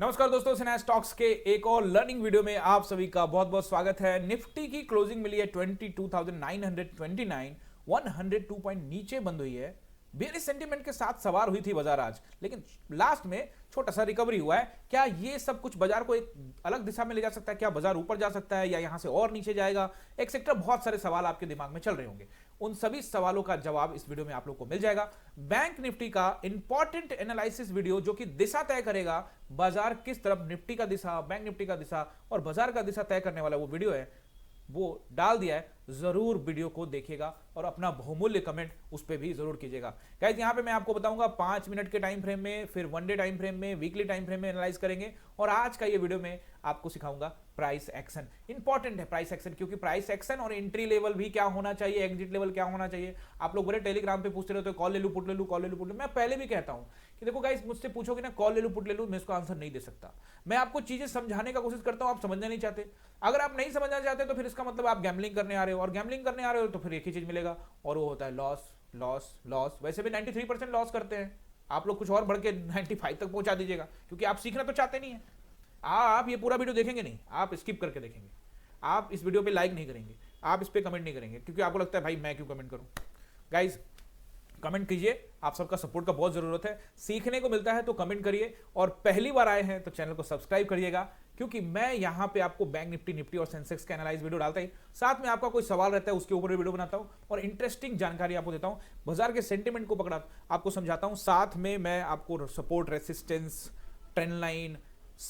नमस्कार दोस्तों, सिन्हा स्टॉक्स के एक और लर्निंग वीडियो में आप सभी का बहुत बहुत स्वागत है। निफ्टी की क्लोजिंग मिली है 22,929, 102 पॉइंट नीचे बंद हुई है। बेयरिश सेंटीमेंट के साथ सवार हुई थी बाजार आज, लेकिन लास्ट में छोटा सा रिकवरी हुआ है। क्या ये सब कुछ बाजार को एक अलग दिशा में ले जा सकता है? क्या बाजार ऊपर जा सकता है या यहां से और नीचे जाएगा? एक सेक्टर, बहुत सारे सवाल आपके दिमाग में चल रहे होंगे। उन सभी सवालों का जवाब इस वीडियो में आप लोग को मिल जाएगा। बैंक निफ्टी का इंपॉर्टेंट एनालिसिस वीडियो जो कि दिशा तय करेगा, बाजार किस तरफ, निफ्टी का दिशा, बैंक निफ्टी का दिशा और बाजार का दिशा तय करने वाला वो वीडियो है, वो डाल दिया है। जरूर वीडियो को देखिएगा और अपना बहुमूल्य कमेंट उस पर भी जरूर कीजिएगा। गाइस, यहां पे मैं आपको बताऊंगा 5 मिनट के टाइम फ्रेम में, फिर वन डे टाइम फ्रेम में, वीकली टाइम फ्रेम में एनालाइज करेंगे। और आज का ये वीडियो में आपको सिखाऊंगा प्राइस एक्शन। इंपॉर्टेंट है प्राइस एक्शन, क्योंकि प्राइस एक्शन और एंट्री लेवल भी क्या होना चाहिए, एग्जिट लेवल क्या होना चाहिए। आप लोग बड़े टेलीग्राम पे पूछते रहते हो, कॉल ले लूं, पुट ले लूं, कॉल ले लूं, पुट ले लूं। मैं पहले भी कहता हूं कि देखो गाइस, मुझसे पूछोगे ना कॉल ले लूं, पुट ले लूं, मैं इसको आंसर नहीं दे सकता। मैं आपको चीजें समझाने का कोशिश करता हूं, आप समझना नहीं चाहते। अगर आप नहीं समझना चाहते तो फिर इसका मतलब आप गैम्बलिंग करने आ रहे हो, और गैम्बलिंग करने आ रहे हो तो फिर एक ही चीज मिलेगा, और वो होता है लॉस, लॉस, लॉस। वैसे भी 93% लॉस करते हैं। आप लोग कुछ और बढ़ के 95 तक पहुंचा दीजिएगा, क्योंकि आप सीखना तो चाहते नहीं है। आप ये पूरा वीडियो देखेंगे नहीं, आप स्किप करके देखेंगे। आप इस वीडियो पे लाइक नहीं करेंगे, आप इस पे कमेंट नहीं करेंगे, क्योंकि आपको लगता है भाई मैं क्यों कमेंट करूं। गाइज, कमेंट कीजिए, आप सबका सपोर्ट का बहुत जरूरत है। सीखने को मिलता है तो कमेंट करिए, और पहली बार आए हैं तो चैनल को सब्सक्राइब करिएगा, क्योंकि मैं यहां पे आपको बैंक निफ्टी, निफ्टी और सेंसेक्स का एनालाइज वीडियो डालता ही, साथ में आपका कोई सवाल रहता है उसके ऊपर भी वीडियो बनाता हूं, और इंटरेस्टिंग जानकारी आपको देता हूं। बाजार के सेंटीमेंट को पकड़ा आपको समझाता हूं, साथ में मैं आपको सपोर्ट, रेसिस्टेंस, ट्रेंड लाइन,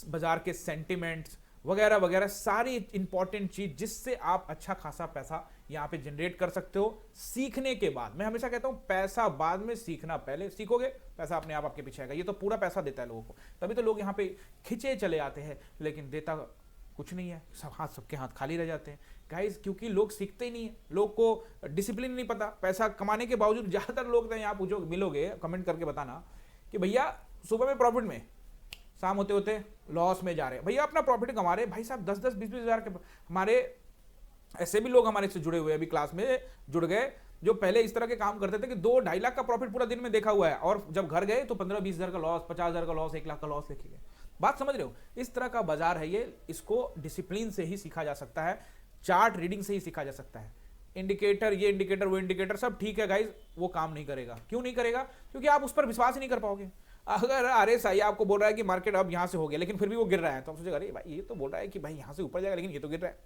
बाजार के सेंटीमेंट्स वगैरह वगैरह सारी इंपॉर्टेंट चीज, जिससे आप अच्छा खासा पैसा यहां पे जनरेट कर सकते हो सीखने के बाद। मैं हमेशा कहता हूं पैसा बाद में, सीखना पहले। सीखोगे पैसा अपने आप आपके पीछे आएगा। ये तो पूरा पैसा देता है लोगों को, तभी तो लोग यहां पे खिंचे चले आते हैं, लेकिन देता कुछ नहीं है। सबके हाथ खाली रह जाते हैं गाइस, क्योंकि लोग सीखते ही नहीं है। लोग को डिसिप्लिन नहीं पता। पैसा कमाने के बावजूद ज्यादातर लोग यहाँ पूछो, मिलोगे, कमेंट करके बताना कि भैया सुबह में प्रॉफिट में, शाम होते होते लॉस में जा रहे हैं। भैया अपना प्रॉफिट कमा रहे भाई साहब, 10-10, 20-20 हजार के। हमारे ऐसे भी लोग हमारे से जुड़े हुए, अभी क्लास में जुड़ गए, जो पहले इस तरह के काम करते थे कि 2-2.5 लाख का प्रॉफिट पूरा दिन में देखा हुआ है, और जब घर गए तो 15-20 हजार का लॉस, 50 हजार का लॉस, 1 लाख का लॉस लेके गए। बात समझ रहे हो? इस तरह का बाजार है ये। इसको डिसिप्लिन से ही सीखा जा सकता है, चार्ट रीडिंग से ही सीखा जा सकता है। इंडिकेटर, ये इंडिकेटर, वो इंडिकेटर, सब ठीक है गाइज, वो काम नहीं करेगा। क्यों नहीं करेगा? क्योंकि आप उस पर विश्वास ही नहीं कर पाओगे। अगर आरएसआई आपको बोल रहा है कि मार्केट अब यहां से हो गया, लेकिन फिर भी वो गिर रहा है, तो आप सोचेगा अरे भाई ये तो बोल रहा है कि भाई यहां से ऊपर जाएगा, लेकिन ये तो गिर रहा है।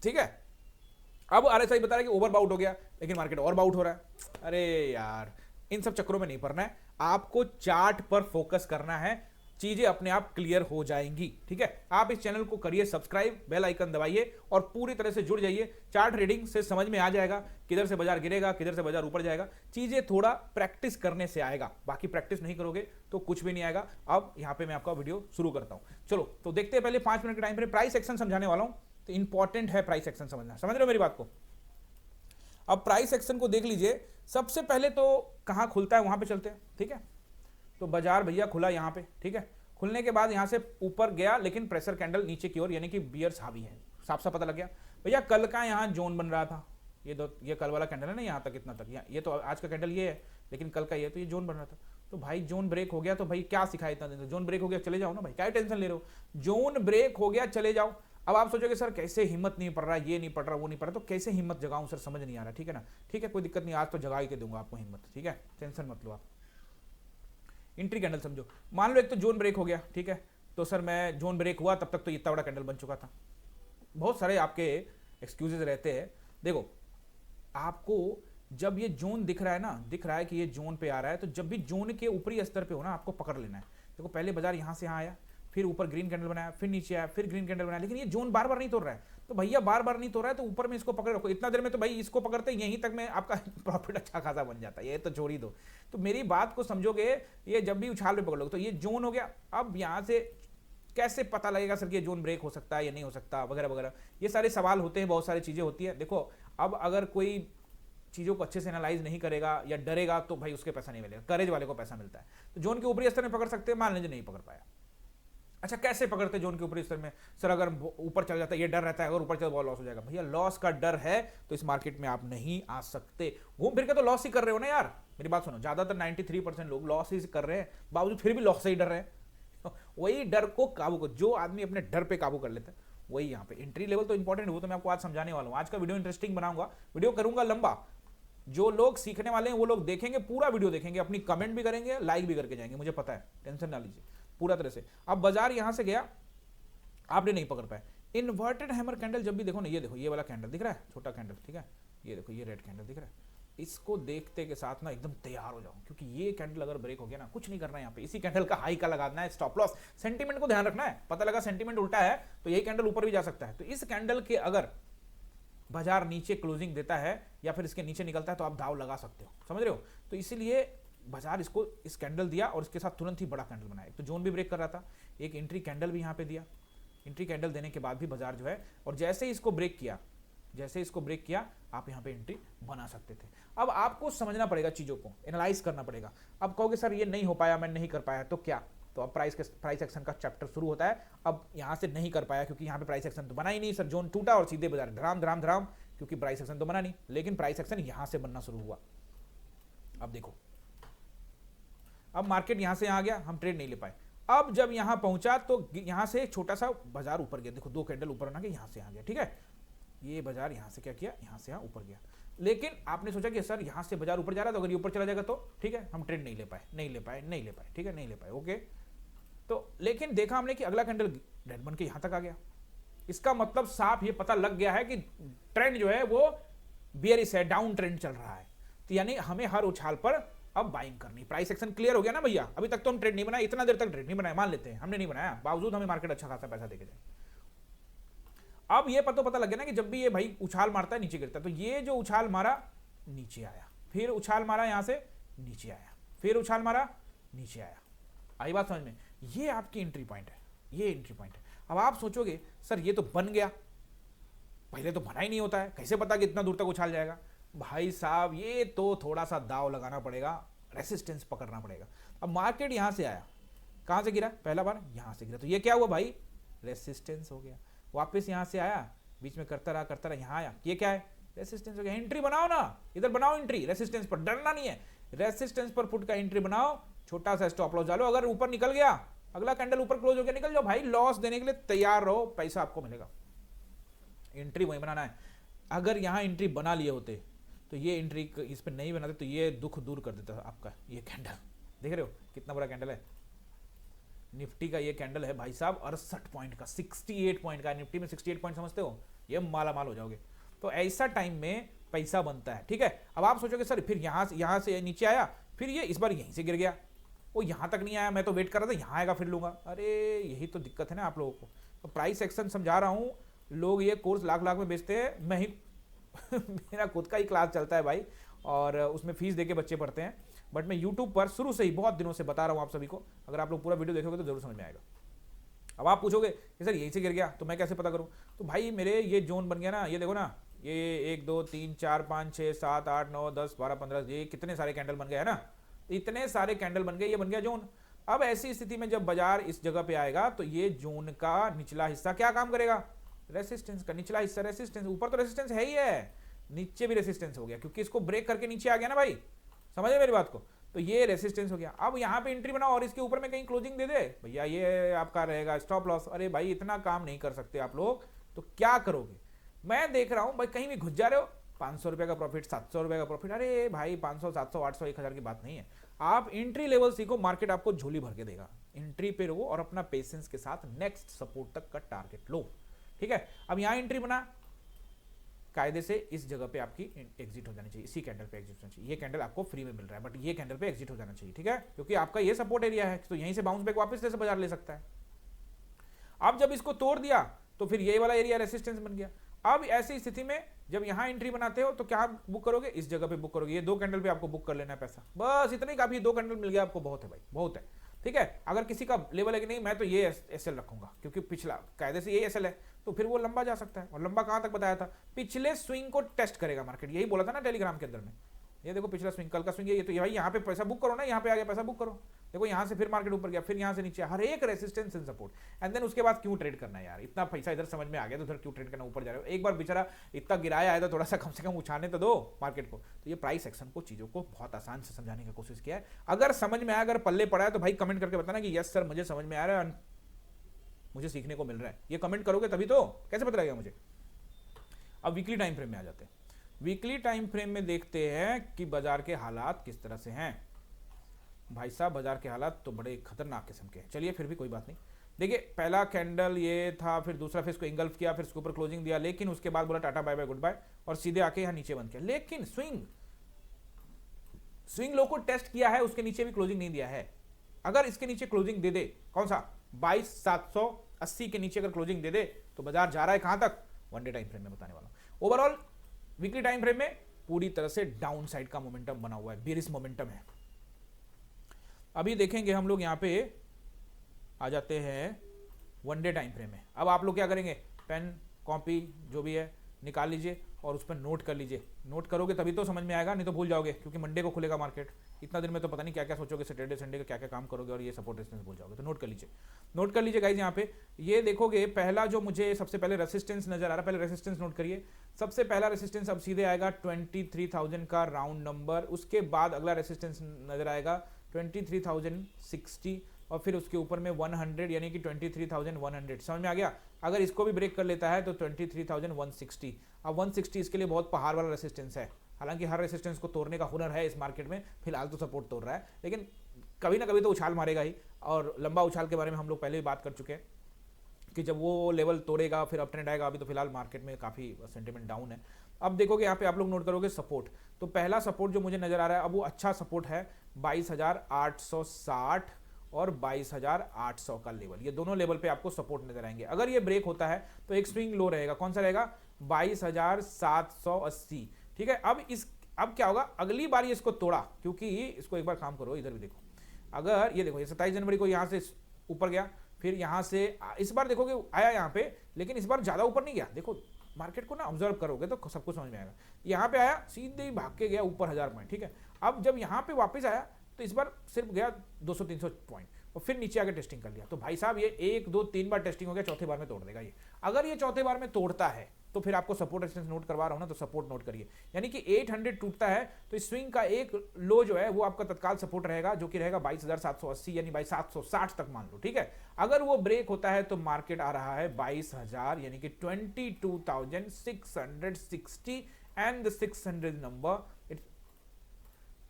ठीक है, अब आरएसआई बता रहा है कि ओवर बाउट हो गया, लेकिन मार्केट और बाउट हो रहा है। अरे यार, इन सब चक्करों में नहीं पड़ना है, आपको चार्ट पर फोकस करना है, चीजें अपने आप क्लियर हो जाएंगी। ठीक है, आप इस चैनल को करिए सब्सक्राइब, बेल आइकन दबाइए और पूरी तरह से जुड़ जाइए। चार्ट रीडिंग से समझ में आ जाएगा किधर से बाजार गिरेगा, किधर से बाजार ऊपर जाएगा। चीजें थोड़ा प्रैक्टिस करने से आएगा, बाकी प्रैक्टिस नहीं करोगे तो कुछ भी नहीं आएगा। अब यहां पे मैं आपका वीडियो शुरू करता हूं। चलो तो देखते हैं, पहले 5 मिनट के टाइम पर प्राइस एक्शन समझाने वाला हूं, तो इंपॉर्टेंट है प्राइस एक्शन समझना। समझ रहे हो मेरी बात को? अब प्राइस एक्शन को देख लीजिए। सबसे पहले तो कहां खुलता है वहां पे चलते हैं। ठीक है, तो बाजार भैया खुला यहां पे। ठीक है, खुलने के बाद यहां से ऊपर गया, लेकिन प्रेशर कैंडल नीचे की ओर, यानी कि बियर्स हावी है। साफ साफ पता लग गया भैया। कल का यहां जोन बन रहा था, ये कल वाला कैंडल है ना, यहां तक, इतना तक, ये तो आज का कैंडल ये है, लेकिन कल का ये, तो ये जोन बन रहा था। तो भाई जोन ब्रेक हो गया, तो भाई क्या सिखाया इतना दिन? जोन ब्रेक हो गया, चले जाओ ना भाई, क्या टेंशन ले रहे हो? जोन ब्रेक हो गया, चले जाओ। अब आप सोचोगे सर कैसे हिम्मत नहीं पड़ रहा, ये नहीं पड़ रहा, वो नहीं पड़ रहा, तो कैसे हिम्मत जगाऊं सर, समझ नहीं आ रहा। ठीक है ना, ठीक है, कोई दिक्कत नहीं, आज तो जगा ही के दूंगा आपको हिम्मत। ठीक है, टेंशन मत लो आप। एंट्री कैंडल समझो, मान लो एक तो जोन ब्रेक हो गया। ठीक है, तो सर मैं जोन ब्रेक हुआ तब तक तो इतना बड़ा कैंडल बन चुका था। बहुत सारे आपके एक्सक्यूजेज रहते हैं। देखो, आपको जब ये जोन दिख रहा है ना, दिख रहा है कि ये जोन पे आ रहा है, तो जब भी जोन के ऊपरी स्तर पे हो ना, आपको पकड़ लेना है। देखो, पहले बाजार यहां से यहां आया, फिर ऊपर ग्रीन कैंडल बनाया, फिर नीचे आया, फिर ग्रीन कैंडल बनाया, लेकिन ये जोन बार बार नहीं तोड़ रहा है। तो भैया बार बार नहीं तोड़ रहा है, तो ऊपर में इसको पकड़ रखो। इतना देर में तो भाई इसको पकड़ते यहीं तक में आपका प्रॉफिट अच्छा खासा बन जाता है। ये तो छोड़ ही दो। तो मेरी बात को समझोगे, ये जब भी उछाल पे पकड़ लो, तो ये जोन हो गया। अब यहां से कैसे पता लगेगा सर कि ये जोन ब्रेक हो सकता है या नहीं हो सकता, वगैरह वगैरह, ये सारे सवाल होते हैं, बहुत सारी चीजें होती है। देखो, अब अगर कोई चीजों को अच्छे से एनालाइज नहीं करेगा या डरेगा, तो भाई उसके पैसा नहीं मिलेगा। करेज वाले को पैसा मिलता है। तो जोन के ऊपरी स्तर में पकड़ सकते हैं, मान लीजिए नहीं पकड़ पाया। अच्छा, कैसे पकड़ते जोन के ऊपरी स्तर में? सर अगर ऊपर चल जाता है, ये डर रहता है, अगर ऊपर चल बहुत लॉस हो जाएगा। भैया लॉस का डर है तो इस मार्केट में आप नहीं आ सकते। घूम फिर के तो लॉस ही कर रहे हो ना यार, मेरी बात सुनो। ज्यादातर 93% लोग लॉस ही कर रहे हैं, बावजूद फिर भी लॉस से ही डर रहे हैं। वही डर को काबू को, जो आदमी अपने डर पे काबू कर लेता है वही यहाँ पे एंट्री लेवल तो इंपॉर्टेंट है, वो तो मैं आपको आज समझाने वाला हूँ। आज का वीडियो इंटरेस्टिंग बनाऊंगा, वीडियो करूंगा लंबा, जो लोग सीखने वाले हैं वो लोग देखेंगे, पूरा वीडियो देखेंगे, अपनी कमेंट भी करेंगे, लाइक भी करके जाएंगे, मुझे पता है, टेंशन ना लीजिए पूरा तरह से। अब बाजार यहां से गया, आपने नहीं पकड़ पाए। इन्वर्टेड हैमर कैंडल जब भी देखो ना, ये देखो ये वाला कैंडल दिख रहा है, छोटा कैंडल, ठीक है, ये देखो ये रेड कैंडल दिख रहा है, इसको देखते के साथ ना एकदम तैयार हो जाओ, क्योंकि ये कैंडल अगर ब्रेक हो गया ना, कुछ नहीं करना है यहाँ पे, इसी कैंडल का हाई का लगाना है, स्टॉप लॉस, सेंटीमेंट को ध्यान रखना है, पता लगा सेंटीमेंट उल्टा है तो यही कैंडल ऊपर भी जा सकता है। तो इस कैंडल के अगर बाजार नीचे क्लोजिंग देता है या फिर इसके नीचे निकलता है तो आप दाव लगा सकते हो, समझ रहे हो। तो इसीलिए बाजार इसको इस कैंडल दिया और इसके साथ तुरंत ही बड़ा कैंडल बनाया, तो जोन भी ब्रेक कर रहा था, एक एंट्री कैंडल भी यहाँ पे दिया, एंट्री कैंडल देने के बाद भी बाजार जो है, और जैसे ही इसको ब्रेक किया, जैसे इसको ब्रेक किया आप यहाँ पे एंट्री बना सकते थे। अब आपको समझना पड़ेगा, चीजों को एनालाइज करना पड़ेगा। अब कहोगे सर ये नहीं हो पाया, मैं नहीं कर पाया, तो क्या, तो अब प्राइस एक्शन का चैप्टर शुरू होता है। अब यहाँ से नहीं कर पाया क्योंकि यहाँ पे प्राइस एक्शन तो बना ही नहीं, सर जोन टूटा और सीधे बाजार धराम धराम धराम, क्योंकि प्राइस एक्शन तो बना नहीं, लेकिन प्राइस एक्शन यहाँ से बनना शुरू हुआ। अब देखो, अब मार्केट यहाँ से आ गया, हम ट्रेड नहीं ले पाए। अब जब यहाँ पहुंचा तो यहाँ से छोटा सा बाजार ऊपर गया, देखो दो कैंडल ऊपर बना के यहाँ से आ गया, ठीक है, ये बाजार यहाँ से क्या किया, यहाँ से यहाँ ऊपर गया। लेकिन आपने सोचा कि सर यहाँ से बाजार ऊपर जा रहा है, तो अगर ये ऊपर चला जाएगा तो ठीक है, हम ट्रेड नहीं ले पाए, ठीक है, नहीं ले पाए, ओके। तो लेकिन देखा हमने कि अगला कैंडल रेड बन के यहाँ तक आ गया, इसका मतलब साफ ये पता लग गया है कि ट्रेंड जो है वो बेयरिश है, डाउन ट्रेंड चल रहा है। तो यानी हमें हर उछाल पर अब बाइंग करनी। प्राइस एक्शन क्लियर हो गया ना भैया, अभी तक तो हम ट्रेड नहीं बनाया, इतना देर तक ट्रेड नहीं बनाया, मान लेते हैं हमने नहीं बनाया, बावजूद हमें मार्केट अच्छा खासा पैसा देके जाए। अब ये पता लग गया ना कि जब भी ये भाई उछाल मारता है नीचे गिरता है, तो ये जो उछाल मारा नीचे आया, फिर उछाल मारा यहां से नीचे आया, फिर उछाल मारा नीचे आया, आई बात समझ में, ये आपकी एंट्री पॉइंट है, ये एंट्री पॉइंट है। अब आप सोचोगे सर ये तो बन गया, पहले तो बना ही नहीं होता है, कैसे पता कि इतना दूर तक उछाल जाएगा। भाई साहब ये तो थोड़ा सा दाव लगाना पड़ेगा, रेसिस्टेंस पकड़ना पड़ेगा। अब मार्केट यहां से आया, कहां से गिरा, पहला बार यहां से गिरा, तो ये क्या हुआ भाई, रेसिस्टेंस हो गया। वापस यहां से आया, बीच में करता रहा, यहां आया, ये क्या है, रेसिस्टेंस हो गया। एंट्री बनाओ ना, इधर बनाओ एंट्री, रेसिस्टेंस पर, डरना नहीं है, रेसिस्टेंस पर पुट का एंट्री बनाओ, छोटा सा स्टॉप लॉस डालो, अगर ऊपर निकल गया, अगला कैंडल ऊपर क्लोज हो गया, निकल जाओ भाई, लॉस देने के लिए तैयार रहो, पैसा आपको मिलेगा। एंट्री वही बनाना है। अगर यहां एंट्री बना लिए होते तो ये एंट्री इस पर नहीं बनाते तो ये दुख दूर कर देता आपका। ये कैंडल देख रहे हो कितना बड़ा कैंडल है, निफ्टी का ये कैंडल है भाई साहब 68 पॉइंट का, 68 पॉइंट का, निफ्टी में 68 पॉइंट समझते हो, ये माला माल हो जाओगे। तो ऐसा टाइम में पैसा बनता है, ठीक है। अब आप सोचोगे सर फिर यहां से नीचे आया, फिर ये इस बार यहीं से गिर गया, वो यहां तक नहीं आया, मैं तो वेट कर रहा था यहां आएगा फिर लूंगा। अरे यही तो दिक्कत है ना आप लोगों को। तो प्राइस एक्शन समझा रहा हूं, लोग ये कोर्स लाख लाख में बेचते हैं, मैं ही मेरा खुद का ही क्लास चलता है भाई, और उसमें फीस देके बच्चे पढ़ते हैं, बट मैं यूट्यूब पर शुरू से ही बहुत दिनों से बता रहा हूं आप सभी को, अगर आप लोग पूरा वीडियो देखोगे तो जरूर समझ में आएगा। अब आप पूछोगे कि सर यहीं से गिर गया तो मैं कैसे पता करूं, तो भाई मेरे ये जोन बन गया ना, ये देखो ना, ये 1 2 3 4 5 6 7 8 9 10 12 15, ये कितने सारे कैंडल बन गए है ना, इतने सारे कैंडल बन गए, ये बन गया जोन। अब ऐसी स्थिति में जब बाजार इस जगह पे आएगा तो ये जोन का निचला हिस्सा क्या काम करेगा, रेसिस्टेंस का निचला हिस्सा, रेसिस्टेंस, ऊपर तो रेसिस्टेंस है ही है, नीचे भी रेसिस्टेंस हो गया, क्योंकि इसको ब्रेक करके नीचे आ गया ना भाई, समझे मेरी बात को। तो ये रेसिस्टेंस हो गया। अब यहाँ पे एंट्री बनाओ और इसके ऊपर में कहीं क्लोजिंग दे दे भैया, ये आपका रहेगा स्टॉप लॉस। अरे भाई इतना काम नहीं कर सकते आप लोग, तो क्या करोगे। मैं देख रहा हूं भाई कहीं भी घुस जा रहे हो, 500 रुपए का प्रॉफिट, 700 रुपए का प्रॉफिट, अरे भाई 500 700 800 1000 की बात नहीं है। आप एंट्री लेवल सीखो, मार्केट आपको झोली भर के देगा, एंट्री पे रहो और अपना पेशेंस के साथ नेक्स्ट सपोर्ट तक का टारगेट लो, ठीक है। अब यहां एंट्री बना, कायदे से इस जगह पे आपकी एग्जिट हो जानी चाहिए, इसी कैंडल पे एग्जिट होना चाहिए। ये कैंडल आपको फ्री में मिल रहा है, बट ये कैंडल पे एग्जिट हो जाना चाहिए, ठीक है, क्योंकि आपका ये सपोर्ट एरिया है, तो यहीं से बाउंस बैक वापस से बाजार ले सकता है। अब जब इसको तोड़ दिया तो फिर ये वाला एरिया रेसिस्टेंस बन गया। अब ऐसी स्थिति में जब यहां एंट्री बनाते हो तो क्या बुक करोगे, इस जगह पे बुक करोगे, ये 2 कैंडल पे आपको बुक कर लेना है पैसा, बस इतना ही काफी, 2 कैंडल मिल गया आपको, बहुत है भाई, बहुत है, ठीक है। अगर किसी का लेवल है कि नहीं मैं तो ये एसएल रखूंगा क्योंकि पिछला कायदे से ये एसएल है, तो फिर वो लंबा जा सकता है। और लंबा कहां तक बताया था, पिछले स्विंग को टेस्ट करेगा मार्केट, यही बोला था ना टेलीग्राम के अंदर में। ये देखो पिछला स्विंग, कल का स्विंग, ये तो ये भाई यहाँ पे पैसा बुक करो ना, यहाँ पे आ गया पैसा बुक करो, देखो यहाँ से फिर मार्केट ऊपर गया, फिर यहाँ से नीचे, हर एक resistance and support, and then उसके बाद क्यों ट्रेड करना है यार, इतना पैसा इधर समझ में आ गया तो उधर क्यों ट्रेड करना, ऊपर जा रहे हो, एक बार बेचारा इतना गिराया है तो थोड़ा सा कम से कम उछाने तो दो मार्केट को। तो ये प्राइस एक्शन को, चीजों को बहुत आसान से समझाने की कोशिश किया है। अगर समझ में आया, अगर पल्ले पड़ा है तो भाई कमेंट करके बताना कि यस सर मुझे समझ में आ रहा है, मुझे सीखने को मिल रहा है। ये कमेंट करोगे तभी तो, कैसे पता लगेगा मुझे। अब वीकली टाइम फ्रेम में आ जाते हैं। वीकली टाइम फ्रेम में देखते हैं कि बाजार के हालात किस तरह से हैं। भाई साहब बाजार के हालात तो बड़े खतरनाक किस्म के हैं। चलिए फिर भी कोई बात नहीं, देखिए पहला कैंडल ये था, फिर दूसरा फिर इसको इंगल्फ किया, फिर इसके ऊपर क्लोजिंग दिया, लेकिन उसके बाद बोला tata bye bye goodbye और सीधे आके यहाँ नीचे बंद किया। लेकिन स्विंग लो को टेस्ट किया है, उसके नीचे भी क्लोजिंग नहीं दिया है। अगर इसके नीचे क्लोजिंग दे दे, कौन सा 22,780 के नीचे अगर क्लोजिंग दे दे तो बाजार जा रहा है कहां तक, वन डे टाइम फ्रेम में बताने वाला हूं। ओवरऑल वीकली टाइम फ्रेम में पूरी तरह से डाउन साइड का मोमेंटम बना हुआ है, बेरिश मोमेंटम है। अभी देखेंगे हम लोग, यहां पे आ जाते हैं वन डे टाइम फ्रेम में। अब आप लोग क्या करेंगे, पेन कॉपी जो भी है निकाल लीजिए और उस पर नोट कर लीजिए। नोट करोगे तभी तो समझ में आएगा, नहीं तो भूल जाओगे, क्योंकि मंडे को खुलेगा मार्केट। इतना दिन में तो पता नहीं क्या क्या सोचोगे, सैटरडे संडे का क्या क्या काम करोगे और ये सपोर्ट रेजिस्टेंस भूल जाओगे। तो नोट कर लीजिए, नोट कर लीजिए गाइस। यहाँ पे ये देखोगे, पहला जो मुझे सबसे पहले रेसिस्टेंस नजर आ रहा है, पहले रेसिस्टेंस नोट करिए। सबसे पहला रेसिस्टेंस अब सीधे आएगा 23,000 का राउंड नंबर, उसके बाद अगला रेसिस्टेंस नजर आएगा 23,060 और फिर उसके ऊपर में 100 यानी कि 23,100। समझ में आ गया। अगर इसको भी ब्रेक कर लेता है तो 23,160। अब 160 इसके लिए बहुत पहाड़ वाला रेसिस्टेंस है। हालांकि हर रेसिस्टेंस को तोड़ने का हुनर है इस मार्केट में, फिलहाल तो सपोर्ट तोड़ रहा है, लेकिन कभी ना कभी तो उछाल मारेगा ही। और लंबा उछाल के बारे में हम लोग पहले भी बात कर चुके हैं कि जब वो लेवल तोड़ेगा फिर अप ट्रेंड आएगा। अभी तो फिलहाल मार्केट में काफी सेंटिमेंट डाउन है। अब देखोगे यहाँ पे आप लोग नोट करोगे सपोर्ट, तो पहला सपोर्ट जो मुझे नजर आ रहा है, अब वो अच्छा सपोर्ट है 22,860 और 22,800 का लेवल। ये दोनों लेवल पे आपको सपोर्ट नजर आएंगे। अगर ये ब्रेक होता है तो एक स्विंग लो रहेगा, कौन सा रहेगा, 22,780। ठीक है। अब क्या होगा, अगली बार ये इसको तोड़ा, क्योंकि इसको एक बार काम करो, इधर भी देखो, अगर ये देखो ये 27 जनवरी को यहां से ऊपर गया, फिर यहां से इस बार देखोगे आया यहां पे, लेकिन इस बार ज्यादा ऊपर नहीं गया। देखो मार्केट को ना ऑब्जर्व करोगे तो सब कुछ समझ में आएगा। यहां पे आया, सीधे ही भाग के गया ऊपर 1000 पॉइंट। ठीक है। अब जब यहां पे वापस आया तो इस बार सिर्फ गया 200-300 पॉइंट और फिर नीचे आके टेस्टिंग कर लिया। तो भाई साहब ये 1 2 3 बार टेस्टिंग हो गया, चौथे बार में तोड़ देगा ये। अगर ये चौथे बार में तोड़ता है तो फिर आपको सपोर्ट रेजिस्टेंस नोट करवा रहा हूं ना, तो सपोर्ट नोट करिए। यानी कि 800 टूटता है तो इस स्विंग का एक लो जो है वो आपका तत्काल सपोर्ट रहेगा, जो कि रहेगा 22,780 यानी 22,760 तक मान लो। ठीक है। अगर वो ब्रेक होता है तो मार्केट आ रहा है 22,000 यानी कि 22,660 and the 600 number.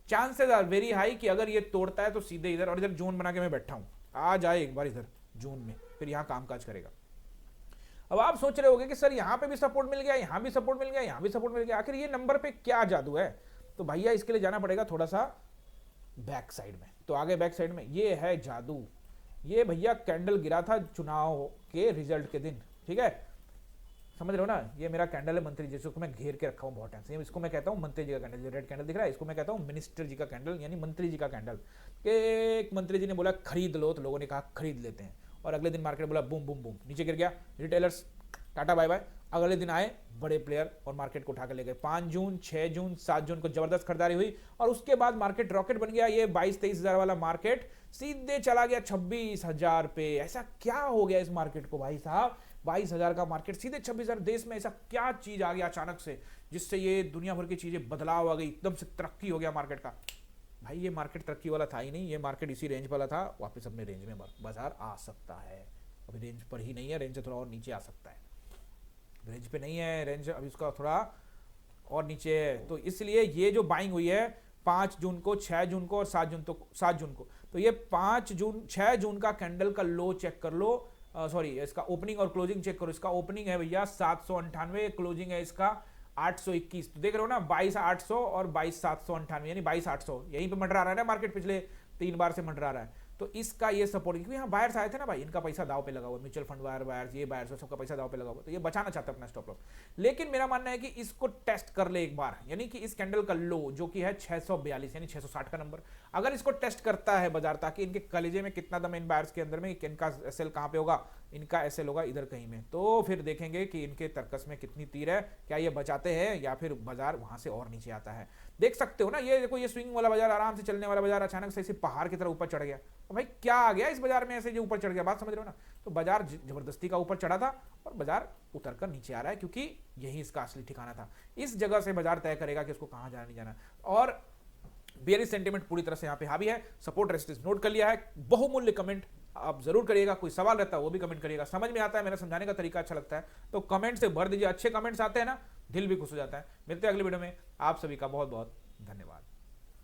Chances are very high कि अगर ये तोड़ता है तो सीधे इधर, और इधर जोन बना के मैं बैठा हूं, आ जाए एक बार इधर जोन में, फिर यहां कामकाज करेगा। अब आप सोच रहे होंगे कि सर यहां पे भी सपोर्ट मिल गया, यहां भी सपोर्ट मिल गया, यहां भी सपोर्ट मिल गया, आखिर ये नंबर पे क्या जादू है। तो भैया इसके लिए जाना पड़ेगा थोड़ा सा बैक साइड में। तो आगे बैक साइड में ये है जादू। ये भैया कैंडल गिरा था चुनाव के रिजल्ट के दिन। ठीक है, समझ रहे हो ना। ये मेरा कैंडल है मंत्री जी, जिसको मैं घेर के रखा हूँ बहुत टाइम से। इसको मैं कहता हूँ मंत्री जी का कैंडल, जो रेड कैंडल दिख रहा है इसको मैं कहता हूँ मिनिस्टर जी का कैंडल, यानी मंत्री जी का कैंडल। कि एक मंत्री जी ने बोला खरीद लो, तो लोगों ने कहा खरीद लेते हैं, और अगले दिन मार्केट बोला बूम बूम बूम, नीचे गिर गया, रिटेलर्स टाटा बाय बाय। अगले दिन आए बड़े प्लेयर और मार्केट को उठा कर ले गए। 5 जून 6 जून 7 जून को जबरदस्त खरीदारी हुई और उसके बाद मार्केट रॉकेट बन गया। ये 22-23 हजार वाला मार्केट सीधे चला गया 26,000 पे। ऐसा क्या हो गया इस मार्केट को भाई साहब, 22,000 का मार्केट सीधे 26,000। देश में ऐसा क्या चीज आ गया अचानक से जिससे ये दुनिया भर की चीजें बदलाव आ गई, एकदम से तरक्की हो गया मार्केट का। भाई ये मार्केट तरक्की वाला था ही नहीं, ये मार्केट इसी रेंज वाला था। वापस अपने रेंज में बाजार आ सकता है। अभी रेंज पर ही नहीं है, रेंज से थोड़ा और नीचे आ सकता है। रेंज पे नहीं है, रेंज अभी उसका थोड़ा और नीचे है। तो इसलिए ये जो बाइंग हुई है 5 जून को, 6 जून को और 7 जून को, तो ये 6 जून का कैंडल का लो चेक कर लो, सॉरी इसका ओपनिंग और क्लोजिंग चेक करो। इसका ओपनिंग है भैया 798, क्लोजिंग है इसका 821। तो देख रहे हो ना 22,800 और 22,798 यानी 22,800 यहीं पे मंडरा रहा है ना मार्केट, पिछले 3 बार से मंडरा रहा है। तो इसका ये सपोर्ट, क्योंकि यहाँ बायर्स आए थे ना भाई, इनका पैसा दाव पे लगा हुआ, म्यूचुअल फंड बायर्स, ये बायर्स सबका पैसा दाव पे लगा हुआ, तो ये बचाना चाहता है अपना स्टॉप लॉस। लेकिन मेरा मानना है कि इसको टेस्ट कर ले एक बार, यानी कि इस कैंडल का लो जो कि है 642 यानी 660 का नंबर। अगर इसको टेस्ट करता है बाजार ताकि इनके कलेजे में कितना दम इन बायर्स के अंदर में, इनका एसएल कहां पे होगा, इनका एसएल होगा इधर कहीं में, तो फिर देखेंगे कि इनके तर्कस में कितनी तीर है, क्या ये बचाते हैं या फिर बाजार वहां से और नीचे आता है। देख सकते हो ना, ये देखो ये स्विंग वाला बाजार, आराम से चलने वाला बाजार अचानक से इसी पहाड़ की तरह ऊपर चढ़ गया। तो भाई क्या आ गया इस बाजार में ऐसे जो ऊपर चढ़ गया, बात समझ रहे हो ना। तो बाजार जबरदस्ती का ऊपर चढ़ा था और बाजार उतर कर नीचे आ रहा है, क्योंकि यही इसका असली ठिकाना था। इस जगह से बाजार तय करेगा कि उसको कहां जाना नहीं जाना। और बेयरिश सेंटीमेंट पूरी तरह से यहां पे हावी है। सपोर्ट रेजिस्टेंस नोट कर लिया है। बहुमूल्य कमेंट आप जरूर करिएगा, कोई सवाल रहता है वो भी कमेंट करिएगा, समझ में आता है, मेरा समझाने का तरीका अच्छा लगता है तो कमेंट से भर दीजिए। अच्छे कमेंट्स आते हैं ना, दिल भी खुश हो जाता है। मिलते हैं अगली वीडियो में, आप सभी का बहुत बहुत धन्यवाद।